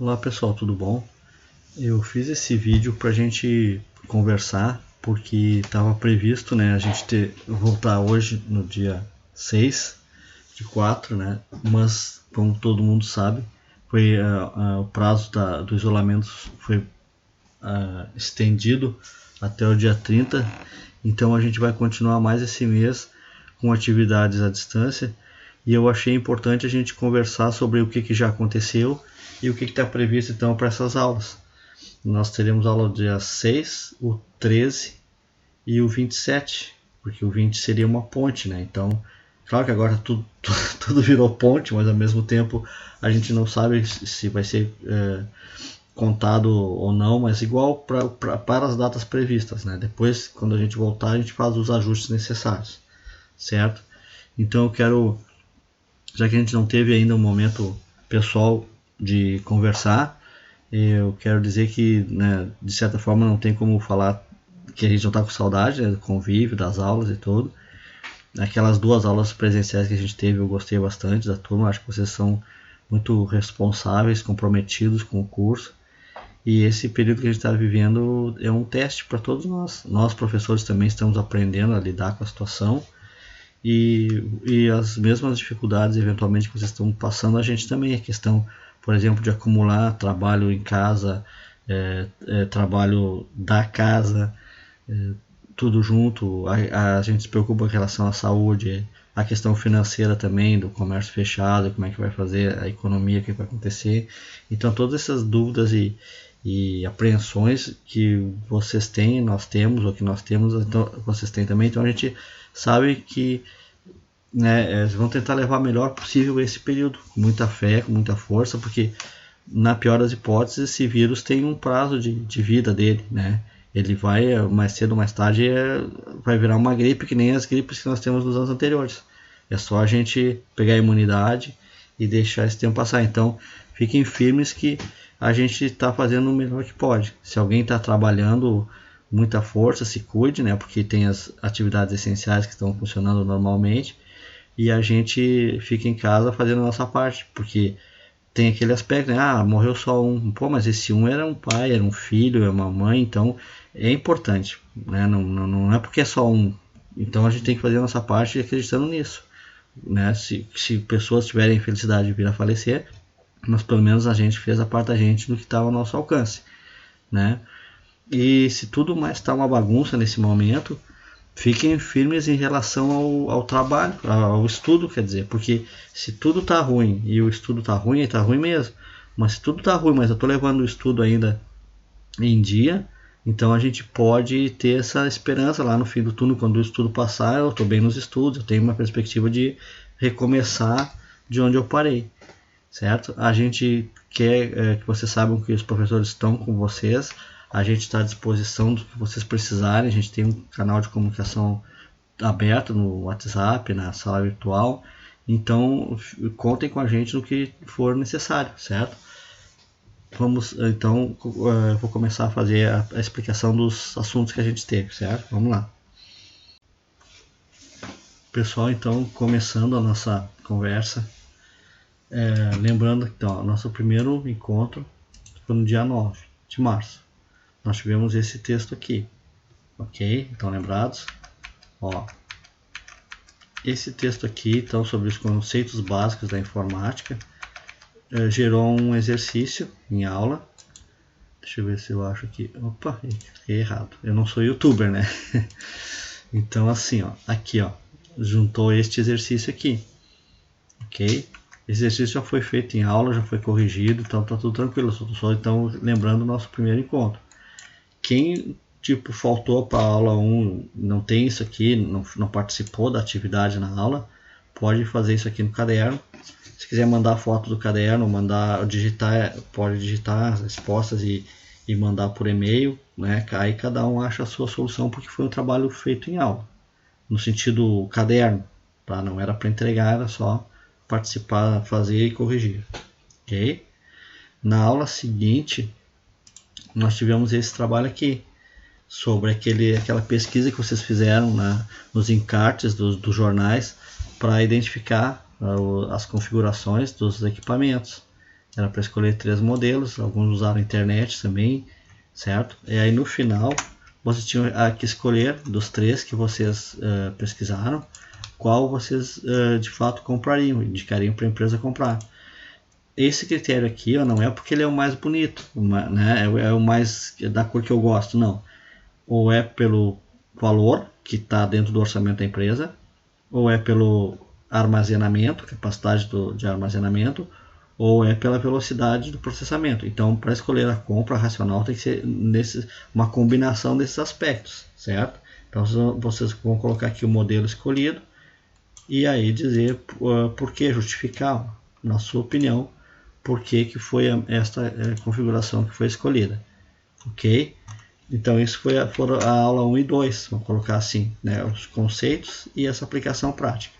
Olá pessoal, tudo bom? Eu fiz esse vídeo para a gente conversar porque estava previsto, né, a gente voltar hoje no dia 6 de 4, né, mas como todo mundo sabe, foi o prazo do isolamento foi estendido até o dia 30, então a gente vai continuar mais esse mês com atividades à distância. E eu achei importante a gente conversar sobre o que já aconteceu e o que está previsto então para essas aulas. Nós teremos aula do dia 6, o 13 e o 27, porque o 20 seria uma ponte, né? Então, claro que agora tudo virou ponte, mas ao mesmo tempo a gente não sabe se vai ser contado ou não, mas igual para as datas previstas, né? Depois, quando a gente voltar, a gente faz os ajustes necessários, certo? Então eu quero, já que a gente não teve ainda um momento pessoal de conversar, eu quero dizer que, né, de certa forma não tem como falar que a gente não está com saudade, né, do convívio, das aulas e tudo. Aquelas 2 aulas presenciais que a gente teve eu gostei bastante da turma, acho que vocês são muito responsáveis, comprometidos com o curso. E esse período que a gente está vivendo é um teste para todos nós. Nós, professores, também estamos aprendendo a lidar com a situação. E as mesmas dificuldades eventualmente que vocês estão passando, a gente também. A questão, por exemplo, de acumular trabalho em casa, trabalho da casa, tudo junto. A gente se preocupa com relação à saúde, a questão financeira também, do comércio fechado, como é que vai fazer a economia, o que vai acontecer. Então todas essas dúvidas e apreensões que vocês têm, nós temos, ou que nós temos, então, vocês têm também. Então a gente sabe que, né, vão tentar levar o melhor possível esse período, com muita fé, com muita força, porque na pior das hipóteses esse vírus tem um prazo de vida dele, né? Ele vai, mais cedo ou mais tarde, vai virar uma gripe que nem as gripes que nós temos nos anos anteriores. É só a gente pegar a imunidade e deixar esse tempo passar. Então fiquem firmes que a gente está fazendo o melhor que pode. Se alguém está trabalhando, muita força, se cuide, né? Porque tem as atividades essenciais que estão funcionando normalmente e a gente fica em casa fazendo a nossa parte, porque tem aquele aspecto, né? Ah, morreu só um. Pô, mas esse um era um pai, era um filho, era uma mãe, então é importante, né? Não é porque é só um. Então a gente tem que fazer a nossa parte acreditando nisso, né? Se pessoas tiverem felicidade de vir a falecer, mas pelo menos a gente fez a parte da gente do que estava ao nosso alcance, né? E se tudo mais está uma bagunça nesse momento, fiquem firmes em relação ao trabalho, ao estudo, quer dizer, porque se tudo está ruim e o estudo está ruim mesmo. Mas se tudo está ruim, mas eu estou levando o estudo ainda em dia, então a gente pode ter essa esperança lá no fim do túnel, quando o estudo passar, eu estou bem nos estudos, eu tenho uma perspectiva de recomeçar de onde eu parei, certo? A gente quer que vocês saibam que os professores estão com vocês, a gente está à disposição do que vocês precisarem, a gente tem um canal de comunicação aberto no WhatsApp, na sala virtual, então contem com a gente no que for necessário, certo? Vamos, então, eu vou começar a fazer a explicação dos assuntos que a gente teve, certo? Vamos lá. Pessoal, então, começando a nossa conversa, lembrando que então, nosso primeiro encontro foi no dia 9 de março. Nós tivemos esse texto aqui, ok? Então, lembrados? Ó, esse texto aqui, então, sobre os conceitos básicos da informática, gerou um exercício em aula. Deixa eu ver se eu acho aqui. Opa, fiquei errado. Eu não sou youtuber, né? Então, assim, ó, aqui, ó, juntou este exercício aqui, ok? Esse exercício já foi feito em aula, já foi corrigido, então tá tudo tranquilo. Só então lembrando o nosso primeiro encontro. Quem tipo faltou para a aula 1, não tem isso aqui, não participou da atividade na aula, pode fazer isso aqui no caderno. Se quiser mandar foto do caderno, pode digitar as respostas e mandar por e-mail, né? Aí cada um acha a sua solução, porque foi um trabalho feito em aula, no sentido caderno, tá? Não era para entregar, era só participar, fazer e corrigir, ok? Na aula seguinte, nós tivemos esse trabalho aqui, sobre aquela pesquisa que vocês fizeram nos encartes dos jornais para identificar as configurações dos equipamentos. era para escolher 3 modelos, alguns usaram a internet também, certo? E aí no final vocês tinham que escolher dos 3 que vocês pesquisaram, qual vocês de fato comprariam, indicariam para a empresa comprar. Esse critério aqui, ó, não é porque ele é o mais bonito, né? É o mais da cor que eu gosto, não. Ou é pelo valor que está dentro do orçamento da empresa, ou é pelo armazenamento, capacidade de armazenamento, ou é pela velocidade do processamento. Então, para escolher a compra racional, tem que ser uma combinação desses aspectos, certo? Então, vocês vão colocar aqui o modelo escolhido e aí dizer por que, justificar, na sua opinião, por que foi esta configuração que foi escolhida. Ok? Então, isso foram a aula 1 e 2, vamos colocar assim, né? Os conceitos e essa aplicação prática.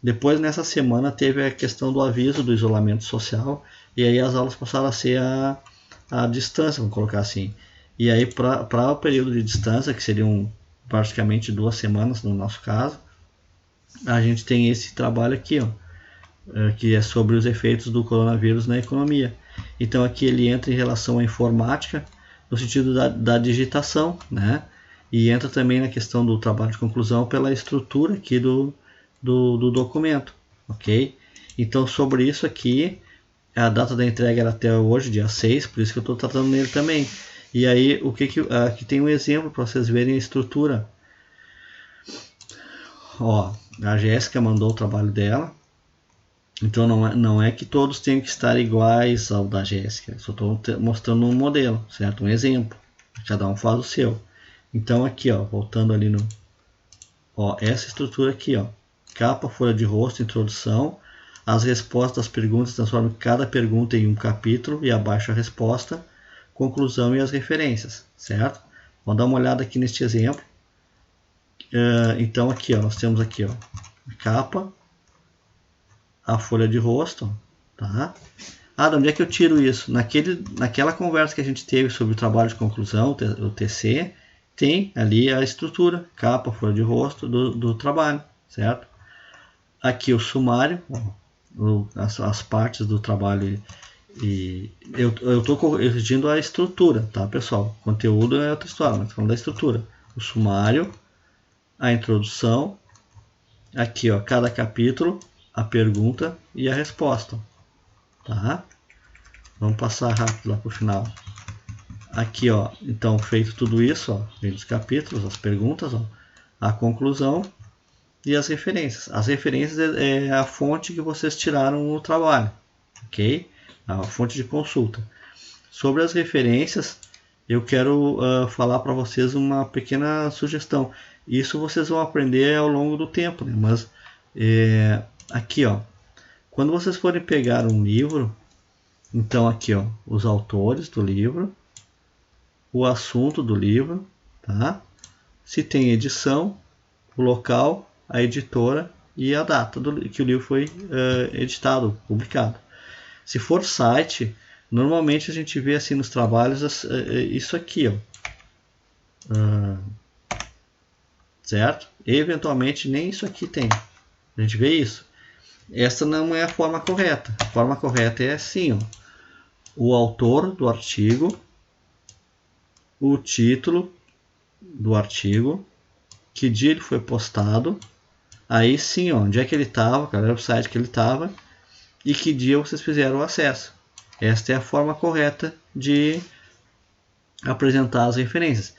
Depois, nessa semana, teve a questão do aviso do isolamento social, e aí as aulas passaram a ser a distância, vamos colocar assim. E aí, para o período de distância, que seriam praticamente 2 semanas no nosso caso, a gente tem esse trabalho aqui, ó, que é sobre os efeitos do coronavírus na economia. Então, aqui ele entra em relação à informática, no sentido da digitação, né? E entra também na questão do trabalho de conclusão pela estrutura aqui do documento, ok? Então, sobre isso aqui, a data da entrega era até hoje, dia 6, por isso que eu estou tratando nele também. E aí, aqui tem um exemplo para vocês verem a estrutura. Ó, a Jéssica mandou o trabalho dela, então não é que todos tenham que estar iguais ao da Jéssica, só estou mostrando um modelo, certo? Um exemplo, cada um faz o seu. Então aqui, ó, voltando ali no, ó, essa estrutura aqui, ó, capa, folha de rosto, introdução, as respostas das perguntas, transforma cada pergunta em um capítulo e abaixo a resposta, conclusão e as referências, certo? Vamos dar uma olhada aqui neste exemplo. Então aqui, ó, nós temos aqui, ó, a capa, a folha de rosto, tá? De onde é que eu tiro isso? Naquela conversa que a gente teve sobre o trabalho de conclusão, o TC, tem ali a estrutura, capa, folha de rosto do trabalho, certo? Aqui o sumário, as partes do trabalho, e eu estou corrigindo a estrutura, tá, pessoal? O conteúdo é outra história, mas falando da estrutura. O sumário, a introdução, aqui, ó, cada capítulo, a pergunta e a resposta, tá? Vamos passar rápido lá para o final. Aqui, ó, então feito tudo isso, ó, vem os capítulos, as perguntas, ó, a conclusão e as referências. As referências é a fonte que vocês tiraram no trabalho, ok? A fonte de consulta. Sobre as referências, eu quero falar para vocês uma pequena sugestão. Isso vocês vão aprender ao longo do tempo, né? Mas aqui, ó, quando vocês forem pegar um livro, então aqui, ó, os autores do livro, o assunto do livro, tá? Se tem edição, o local, a editora e a data que o livro foi editado, publicado. Se for site, normalmente a gente vê assim nos trabalhos isso aqui, ó, certo? Eventualmente nem isso aqui tem. A gente vê isso. Essa não é a forma correta. A forma correta é assim, ó, o autor do artigo, o título do artigo, que dia ele foi postado, aí sim, ó, onde é que ele estava, qual era o site que ele estava e que dia vocês fizeram o acesso. Esta é a forma correta de apresentar as referências.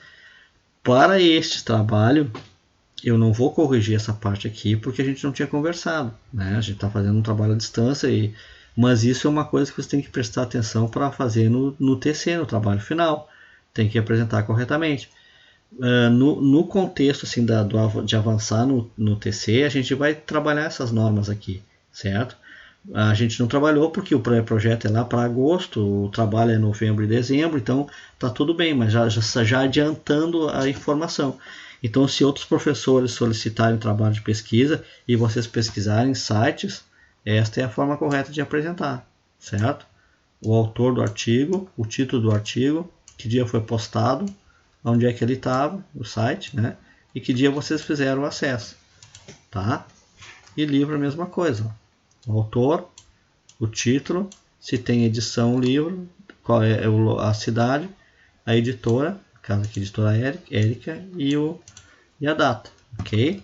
Para este trabalho, eu não vou corrigir essa parte aqui porque a gente não tinha conversado, né? A gente está fazendo um trabalho à distância, mas isso é uma coisa que você tem que prestar atenção para fazer no TC, no trabalho final. Tem que apresentar corretamente. No contexto assim, de avançar no TC, a gente vai trabalhar essas normas aqui, certo? A gente não trabalhou porque o projeto é lá para agosto, o trabalho é novembro e dezembro, então tá tudo bem, mas já adiantando a informação. Então, se outros professores solicitarem trabalho de pesquisa e vocês pesquisarem em sites, esta é a forma correta de apresentar, certo? O autor do artigo, o título do artigo, que dia foi postado, onde é que ele estava, o site, né? E que dia vocês fizeram o acesso, tá? E livro a mesma coisa. O autor, o título, se tem edição, livro, qual é a cidade, a editora, no caso aqui, editora Érica, e a data, ok?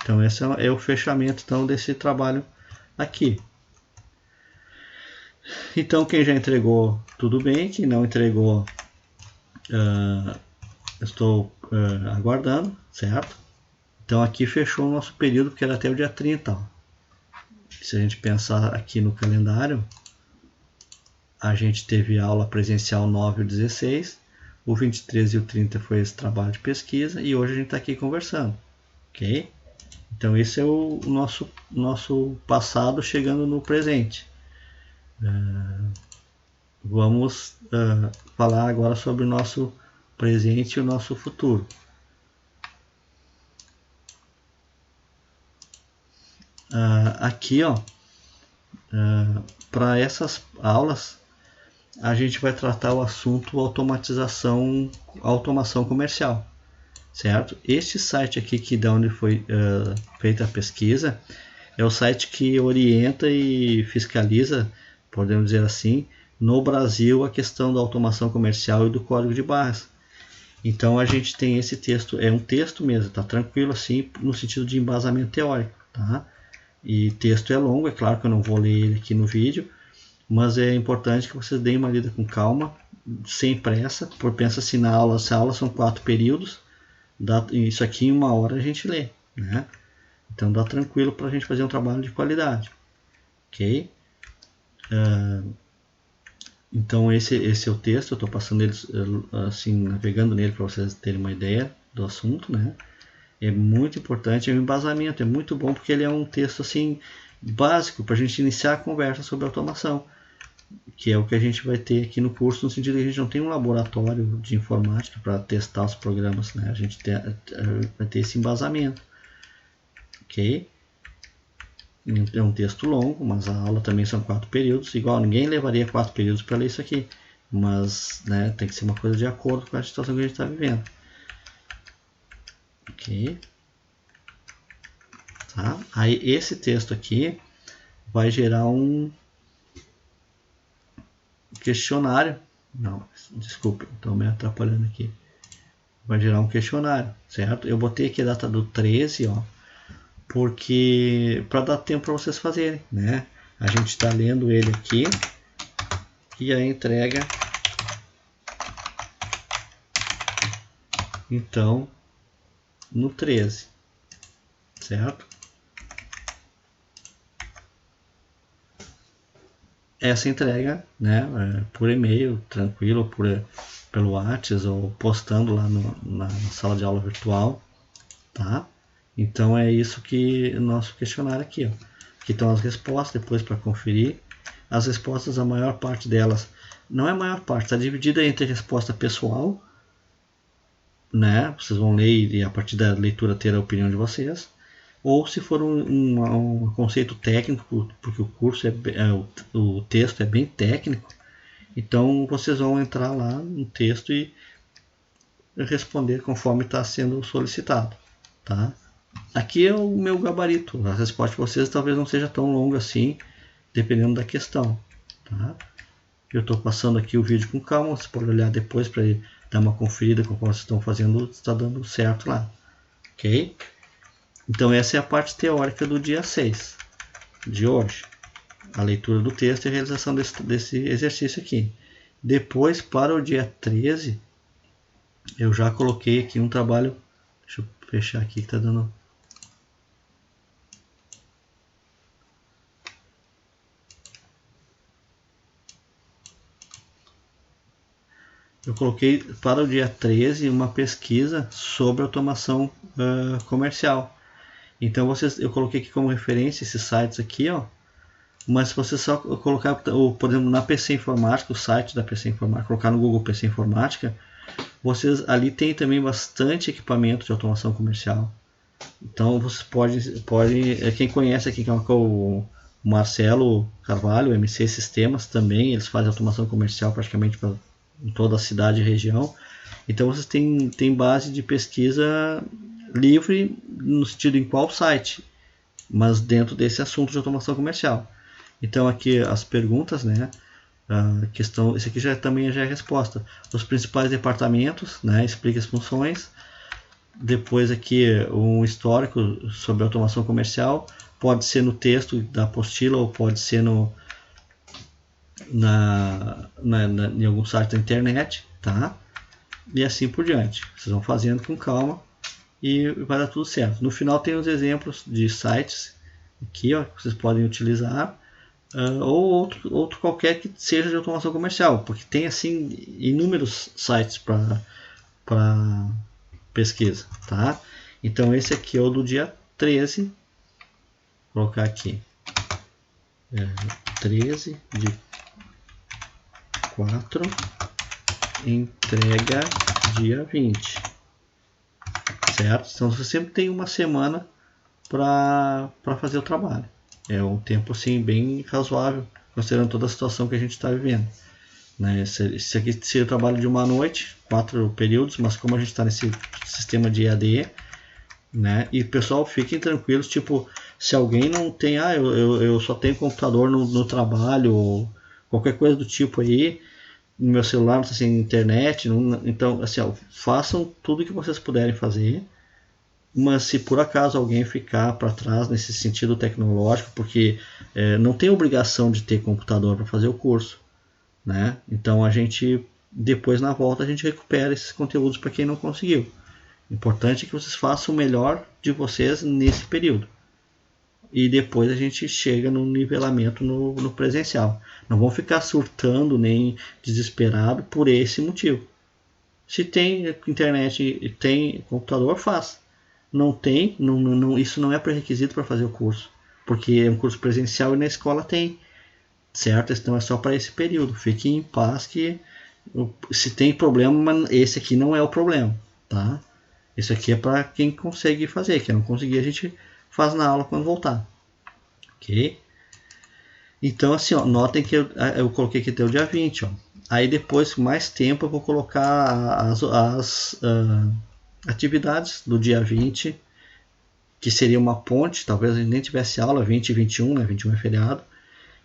Então esse é o fechamento então, desse trabalho aqui. Então quem já entregou, tudo bem, quem não entregou, estou aguardando, certo? Então aqui fechou o nosso período, que era até o dia 30. Ó. Se a gente pensar aqui no calendário, a gente teve aula presencial 9 e 16, o 23 e o 30 foi esse trabalho de pesquisa, e hoje a gente está aqui conversando, ok? Então esse é o nosso passado chegando no presente. Vamos falar agora sobre o nosso presente e o nosso futuro. Aqui, ó, para essas aulas, a gente vai tratar o assunto automação comercial, certo? Este site aqui, que da onde foi feita a pesquisa, é o site que orienta e fiscaliza, podemos dizer assim, no Brasil, a questão da automação comercial e do código de barras. Então a gente tem esse texto, é um texto mesmo, tá tranquilo assim, no sentido de embasamento teórico, tá? E texto é longo, é claro que eu não vou ler ele aqui no vídeo, mas é importante que vocês deem uma lida com calma, sem pressa, porque pensa assim na aula, se a aula são 4 períodos, isso aqui em 1 hora a gente lê, né? Então dá tranquilo para a gente fazer um trabalho de qualidade, ok? Então esse é o texto, eu estou passando ele assim, navegando nele para vocês terem uma ideia do assunto, né? É muito importante, é um embasamento, é muito bom porque ele é um texto assim básico para a gente iniciar a conversa sobre automação, que é o que a gente vai ter aqui no curso, no sentido de que a gente não tem um laboratório de informática para testar os programas, né? A gente vai ter esse embasamento, ok? É um texto longo, mas a aula também são 4 períodos, igual ninguém levaria 4 períodos para ler isso aqui, mas né, tem que ser uma coisa de acordo com a situação que a gente está vivendo. Ok? Tá? Aí esse texto aqui vai gerar um questionário. Não, desculpe, estou me atrapalhando aqui. Vai gerar um questionário, certo? Eu botei aqui a data do 13, ó, porque para dar tempo para vocês fazerem, né? A gente está lendo ele aqui e a entrega, então, no 13, certo? Essa entrega, né, por e-mail, tranquilo, pelo WhatsApp ou postando lá na sala de aula virtual, tá? Então é isso que o nosso questionário aqui, ó. Aqui estão as respostas, depois para conferir. As respostas, a maior parte delas, não é a maior parte, está dividida entre resposta pessoal, né? Vocês vão ler e a partir da leitura ter a opinião de vocês. Ou se for um conceito técnico, porque o curso o texto é bem técnico, então vocês vão entrar lá no texto e responder conforme está sendo solicitado, tá? Aqui é o meu gabarito, a resposta de vocês talvez não seja tão longa assim, dependendo da questão, tá? Eu estou passando aqui o vídeo com calma, você pode olhar depois para dar uma conferida com como vocês estão fazendo, está dando certo lá, ok? Então essa é a parte teórica do dia 6 de hoje. A leitura do texto e a realização desse exercício aqui. Depois, para o dia 13, eu já coloquei aqui um trabalho. Deixa eu fechar aqui que está dando... Eu coloquei para o dia 13 uma pesquisa sobre automação comercial. Então eu coloquei aqui como referência esses sites aqui, ó. Mas se você só colocar, por exemplo, na PC Informática, o site da PC Informática, colocar no Google PC Informática, vocês ali tem também bastante equipamento de automação comercial. Então vocês podem quem conhece aqui, que é o Marcelo Carvalho, MC Sistemas também, eles fazem automação comercial praticamente em toda a cidade e região. Então vocês têm base de pesquisa livre no sentido em qual site, mas dentro desse assunto de automação comercial. Então aqui as perguntas, né? a questão, esse aqui também já é a resposta. Os principais departamentos, né? Explica as funções. Depois aqui um histórico sobre automação comercial. Pode ser no texto da apostila ou pode ser em algum site da internet, tá? E assim por diante. Vocês vão fazendo com calma e vai dar tudo certo. No final tem os exemplos de sites aqui, ó, que vocês podem utilizar, ou outro qualquer que seja de automação comercial, porque tem assim inúmeros sites para pesquisa, tá? Então esse aqui é o do dia 13, vou colocar aqui, 13 de 4, entrega dia 20, certo? Então você sempre tem uma semana para fazer o trabalho. É um tempo assim bem razoável, considerando toda a situação que a gente está vivendo. Né? Esse aqui seria o trabalho de uma noite, 4 períodos, mas como a gente está nesse sistema de EAD, né? E pessoal, fiquem tranquilos, tipo, se alguém não tem, eu só tenho computador no trabalho, ou qualquer coisa do tipo aí, no meu celular não está sem internet, então assim, façam tudo que vocês puderem fazer. Mas se por acaso alguém ficar para trás nesse sentido tecnológico, porque não tem obrigação de ter computador para fazer o curso, né? Então a gente, depois na volta, a gente recupera esses conteúdos para quem não conseguiu. O importante é que vocês façam o melhor de vocês nesse período. E depois a gente chega no nivelamento no presencial. Não vão ficar surtando nem desesperado por esse motivo. Se tem internet e tem computador, faz. Não tem, isso não é pré-requisito para fazer o curso, porque é um curso presencial e na escola tem, certo? Então é só para esse período. Fiquem em paz que se tem problema, esse aqui não é o problema, tá? Esse aqui é para quem consegue fazer, quem não conseguir a gente faz na aula quando voltar, ok? Então assim, ó, notem que eu coloquei aqui até o dia 20, ó. Aí depois, mais tempo, eu vou colocar as atividades do dia 20, que seria uma ponte, talvez a gente nem tivesse aula, 20 e 21, né? 21 é feriado,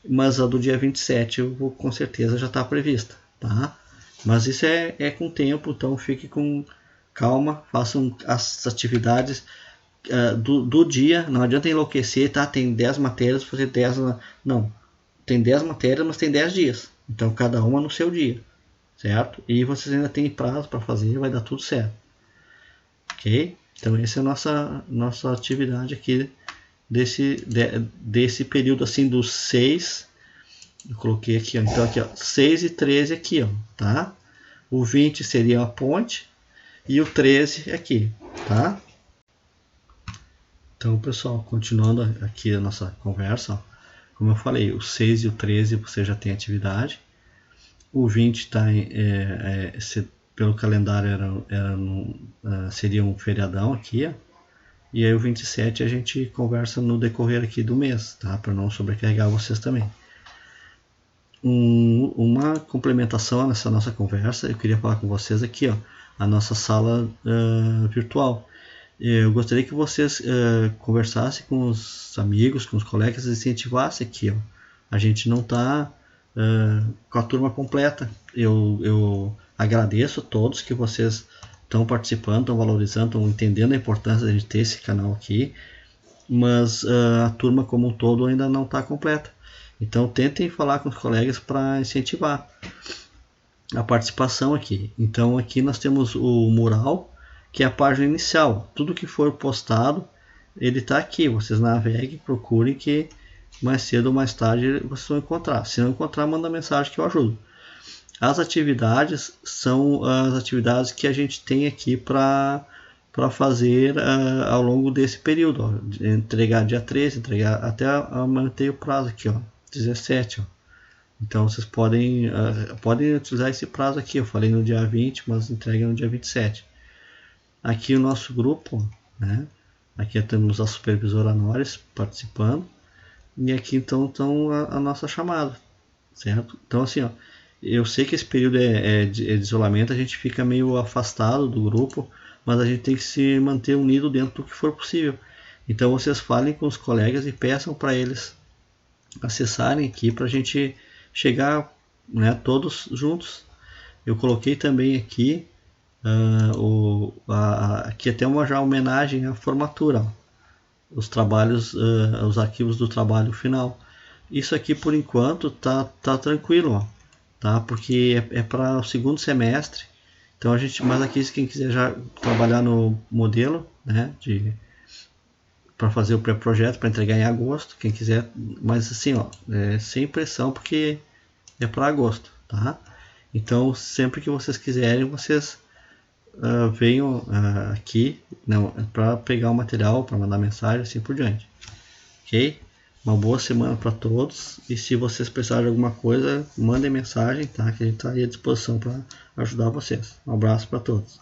mas a do dia 27 eu vou, com certeza já está prevista, tá? Mas isso é com tempo, então fique com calma, façam as atividades do dia, não adianta enlouquecer, tá? Tem 10 matérias, fazer 10, não, tem 10 matérias, mas tem 10 dias, então cada uma no seu dia, certo? E vocês ainda têm prazo para fazer, vai dar tudo certo. Ok? Então essa é a nossa atividade aqui desse período assim dos 6. Eu coloquei aqui, ó, então aqui, ó, 6 e 13 aqui, ó, tá? O 20 seria a ponte e o 13 aqui, tá? Então, pessoal, continuando aqui a nossa conversa, ó, como eu falei, o 6 e o 13 você já tem atividade. O 20 está pelo calendário seria um feriadão aqui, ó. E aí o 27 a gente conversa no decorrer aqui do mês, tá? Para não sobrecarregar vocês também. Uma complementação nessa nossa conversa, eu queria falar com vocês aqui, ó, a nossa sala virtual. Eu gostaria que vocês conversassem com os amigos, com os colegas, e incentivassem aqui, ó. A gente não está com a turma completa. Eu agradeço a todos que vocês estão participando, estão valorizando, estão entendendo a importância de a gente ter esse canal aqui, mas a turma como um todo ainda não está completa. Então tentem falar com os colegas para incentivar a participação aqui. Então aqui nós temos o mural, que é a página inicial. Tudo que for postado, ele está aqui. Vocês naveguem, procurem que mais cedo ou mais tarde vocês vão encontrar. Se não encontrar, manda mensagem que eu ajudo. As atividades são as atividades que a gente tem aqui para fazer ao longo desse período. Ó. Entregar dia 13, entregar até manter o prazo aqui, ó, 17. Ó. Então vocês podem utilizar esse prazo aqui. Eu falei no dia 20, mas entrega no dia 27. Aqui o nosso grupo, né? Aqui temos a supervisora Norris participando. E aqui então a nossa chamada, certo? Então assim, ó, eu sei que esse período de isolamento, a gente fica meio afastado do grupo, mas a gente tem que se manter unido dentro do que for possível. Então vocês falem com os colegas e peçam para eles acessarem aqui para a gente chegar né, todos juntos. Eu coloquei também aqui aqui até já homenagem à formatura, os trabalhos, os arquivos do trabalho final. Isso aqui por enquanto tá tranquilo, ó, tá? Porque é para o segundo semestre. Então mas aqui quem quiser já trabalhar no modelo, né, para fazer o pré-projeto para entregar em agosto, quem quiser, mas assim, ó, sem pressão porque é para agosto, tá? Então sempre que vocês quiserem, vocês venham aqui para pegar o material, para mandar mensagem, assim por diante, ok? Uma boa semana para todos, e se vocês precisarem de alguma coisa, mandem mensagem, tá? Que a gente está aí à disposição para ajudar vocês. Um abraço para todos.